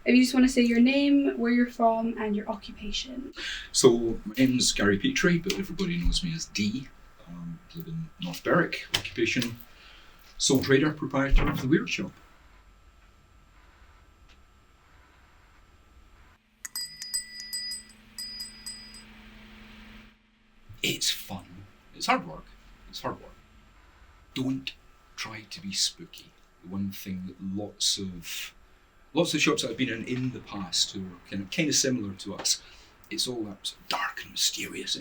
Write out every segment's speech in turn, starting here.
If you just want to say your name, where you're from, and your occupation. So my name's Gary Petrie, but everybody knows me as D. Live in North Berwick. Occupation: sole trader, proprietor of the Wyrd Shop. It's fun. It's hard work. Don't try to be spooky. The one thing that lots of shops that I've been in the past who are kind of similar to us, it's all that sort of dark and mysterious.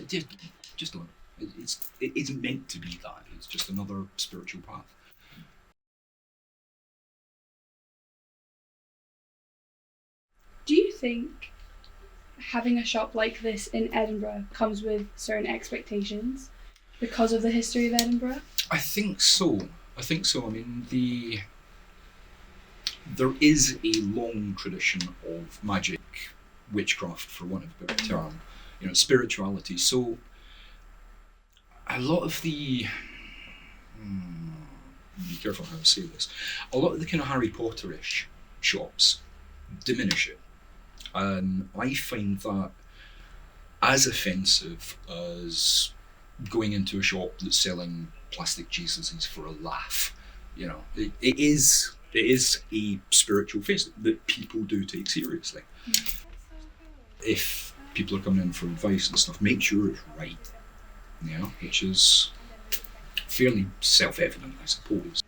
Just don't. It isn't meant to be that. It's just another spiritual path. Do you think having a shop like this in Edinburgh comes with certain expectations because of the history of Edinburgh? I think so. I mean, there is a long tradition of magic, witchcraft, for want of a better term, spirituality. So a lot of the, be careful how I say this, a lot of the kind of Harry Potterish shops diminish it. And I find that as offensive as going into a shop that's selling plastic Jesuses for a laugh. It is a spiritual face that people do take seriously. If people are coming in for advice and stuff, make sure it's right, which is fairly self-evident, I suppose.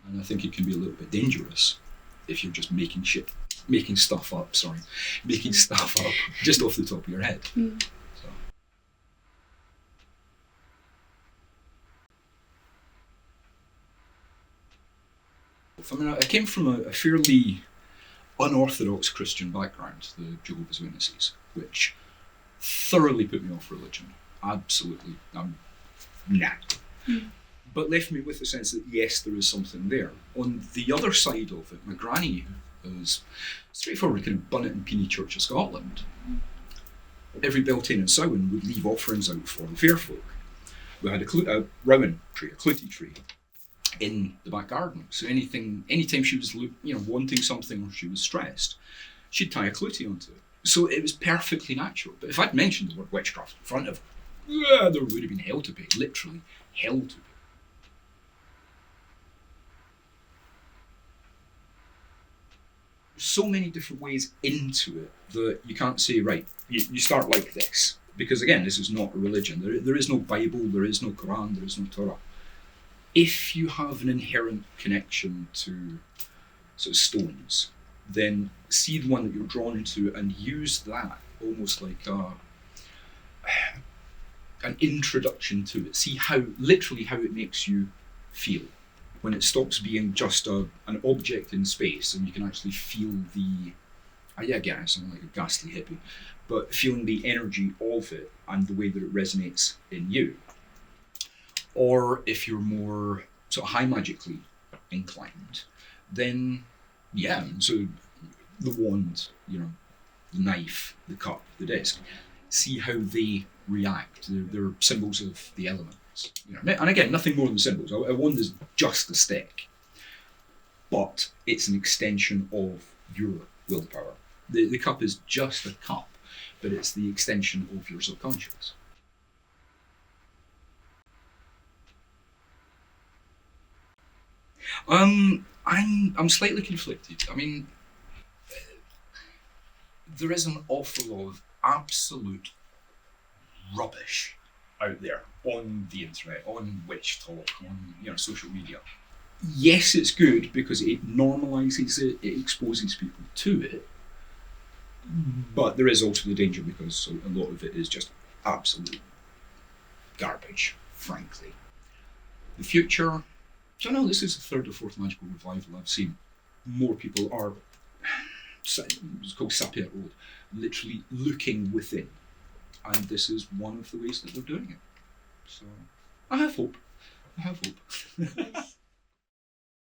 And I think it can be a little bit dangerous if you're just making stuff up just off the top of your head. So. I mean, I came from a fairly unorthodox Christian background, the Jehovah's Witnesses, which thoroughly put me off religion. Absolutely. Nah. But left me with the sense that yes, there is something there. On the other side of it, my granny, who was straightforward kind of Bunnet and Peony Church of Scotland, every Beltane and Samhain would leave offerings out for the fair folk. We had a rowan tree, a clutie tree, in the back garden. So anytime she was wanting something or she was stressed, she'd tie a clutie onto it. So it was perfectly natural. But if I'd mentioned the word witchcraft in front of her, there would have been hell to pay, literally hell to pay. So many different ways into it that you can't say, right, you start like this. Because again, this is not a religion. There is no Bible, there is no Quran, there is no Torah. If you have an inherent connection to sort of stones, then see the one that you're drawn to and use that almost like an introduction to it. See literally how it makes you feel. When it stops being just an object in space and you can actually feel again, I sound like a ghastly hippie, but feeling the energy of it and the way that it resonates in you. Or if you're more sort of high magically inclined, then so the wand, the knife, the cup, the disc, see how they react. They're symbols of the elements. And again, nothing more than symbols. A wand is just a stick, but it's an extension of your willpower. The cup is just a cup, but it's the extension of your subconscious. I'm slightly conflicted. I mean, there is an awful lot of absolute rubbish out there on the internet, on witch talk, on social media. Yes, it's good because it normalises it, it exposes people to it, but there is also the danger because a lot of it is just absolute garbage, frankly. The future, I don't know, this is the third or fourth magical revival I've seen. More people are, it's called Sapient Road, literally looking within. And this is one of the ways that they're doing it. So I have hope.